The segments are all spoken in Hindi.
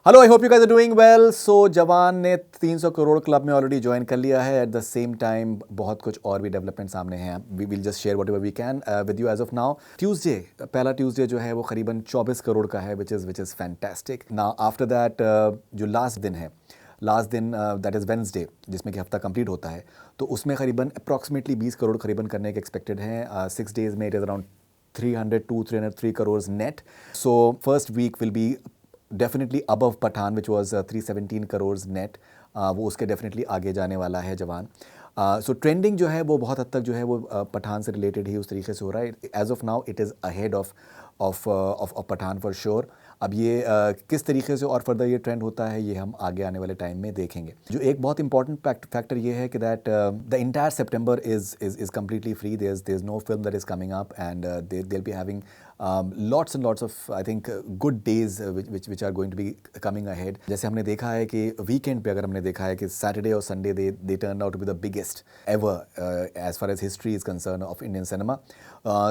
Hello, I hope you guys are doing well. So Jawan ने 300 करोड़ क्लब में ऑलरेडी ज्वाइन कर लिया है। एट द सेम टाइम बहुत कुछ और भी डेवलपमेंट सामने हैं। We will just share whatever we can with you as of now. Tuesday, पहला ट्यूसडे जो है वो करीबन 24 करोड़ का है, which is fantastic. Now after that जो लास्ट दिन है, लास्ट दिन दैट इज़ वेंसडे, जिसमें कि हफ्ता कंप्लीट होता है, तो उसमें करीबन अप्रॉक्सीमेटली 20 करोड़ करीबन करने के एक्सपेक्टेड हैं। 6 डेज में it is around 303 crore net. So first week will be definitely above Pathaan which was 317 crore net. वो उसके डेफिनेटली आगे जाने वाला है जवान। सो ट्रेंडिंग जो है वो बहुत हद तक जो है वो पठान से रिलेटेड ही उस तरीके से हो रहा है। As of now it is ahead of Pathaan for sure. अब ये किस तरीके से और फर्दर ये ट्रेंड होता है, ये हम आगे आने वाले टाइम में देखेंगे। जो एक बहुत इंपॉर्टेंट फैक्टर ये है कि that the entire September is completely free. There is no film that is coming up and they will be having lots and lots of I think good days which are going to be coming ahead. जैसे हमने देखा है कि वीकेंड पे अगर हमने देखा है कि सैटरडे और Sunday they turned out to be the biggest ever as far as history is concerned of Indian cinema.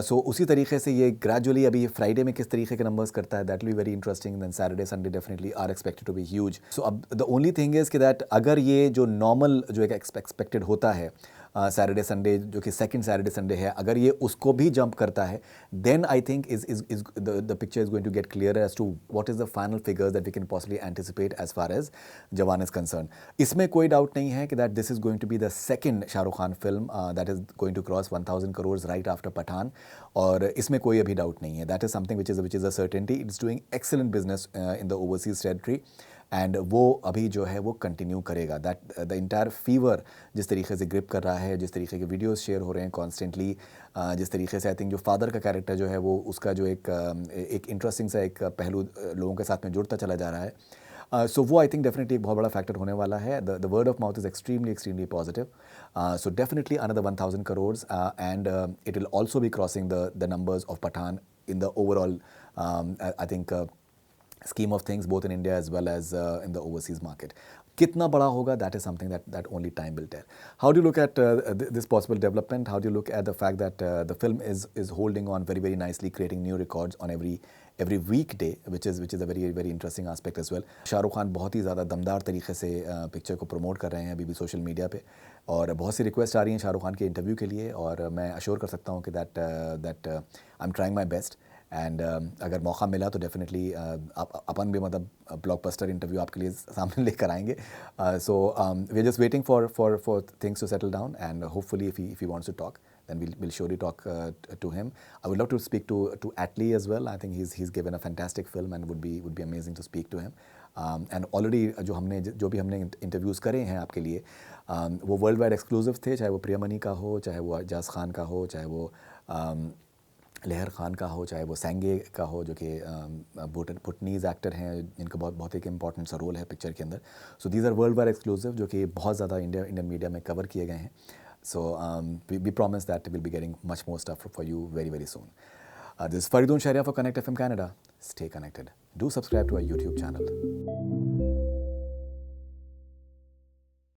So उसी तरीके से ये ग्रेजुअली अभी फ्राइडे में किस तरीके के नंबर्स करता है, that will be very interesting. Then Saturday Sunday definitely are expected to be huge. So अब the only thing is कि that अगर ये जो नॉर्मल जो एक एक्सपेक्टेड होता है सैटरडे संडे, जो कि सेकंड सैटरडे संडे है, अगर ये उसको भी जंप करता है, then I think is the picture is going to get clearer as to what is the final figures that we can possibly anticipate as far as जवान is concerned. इसमें कोई डाउट नहीं है कि that this is going to be the second Shahrukh Khan film that is going to cross 1000 crores right after Pathaan, और इसमें कोई अभी डाउट नहीं है. That is something which is a certainty. It's doing excellent business in the overseas territory. And वो अभी जो है वो कंटिन्यू करेगा. दैट द इंटायर फीवर जिस तरीके से ग्रिप कर रहा है, जिस तरीके के वीडियोस शेयर हो रहे हैं कॉन्स्टेंटली, जिस तरीके से आई थिंक जो फादर का कैरेक्टर जो है वो उसका जो एक इंटरेस्टिंग सा एक पहलू लोगों के साथ में जुड़ता चला जा रहा है. सो वो आई थिंक डेफिनेटली एक बहुत बड़ा फैक्टर होने वाला है. The word of mouth is extremely positive. So definitely another 1000 crore and it will also be crossing the numbers of Pathaan in the overall I think scheme of things, both in India as well as in the overseas market. कितना बड़ा होगा, that is something that only time will tell. How do you look at this possible development? How do you look at the fact that the film is holding on very nicely, creating new records on every weekday, which is a very interesting aspect as well. Shahrukh Khan बहुत ही ज़्यादा दमदार तरीके से पिक्चर को प्रमोट कर रहे हैं अभी भी सोशल मीडिया पे, और बहुत सी रिक्वेस्ट आ रही हैं शाहरुख खान के इंटरव्यू के लिए, और मैं अश्योर कर सकता हूँ कि that I am trying my best. And अगर मौका मिला तो डेफिनेटली अपन भी मतलब ब्लॉकबस्टर इंटरव्यू आपके लिए सामने लेकर आएंगे. So we are just waiting for things to settle down, and hopefully if he wants to talk then we'll surely talk to him. I would love to speak to Atlee as well. I think he's given a fantastic film and would be amazing to speak to him. And already जो भी हमने इंटरव्यूज़ करे हैं आपके लिए, वो वर्ल्ड वाइड एक्सक्लूसिव थे, चाहे वो प्रियमनी का हो, चाहे वो एजाज खान का हो, चाहे वो लहर खान का हो, चाहे वो सेंगे का हो, जो कि भूटानीज़ एक्टर हैं जिनका बहुत एक इंपॉर्टेंट सा रोल है पिक्चर के अंदर. So these are world wide exclusive जो कि बहुत ज़्यादा इंडियन मीडिया में कवर किए गए हैं. So we promise that we'll be getting much more stuff for you very soon. This is Faridun Sharia for Connect FM Canada. Stay connected. Do subscribe to our YouTube channel.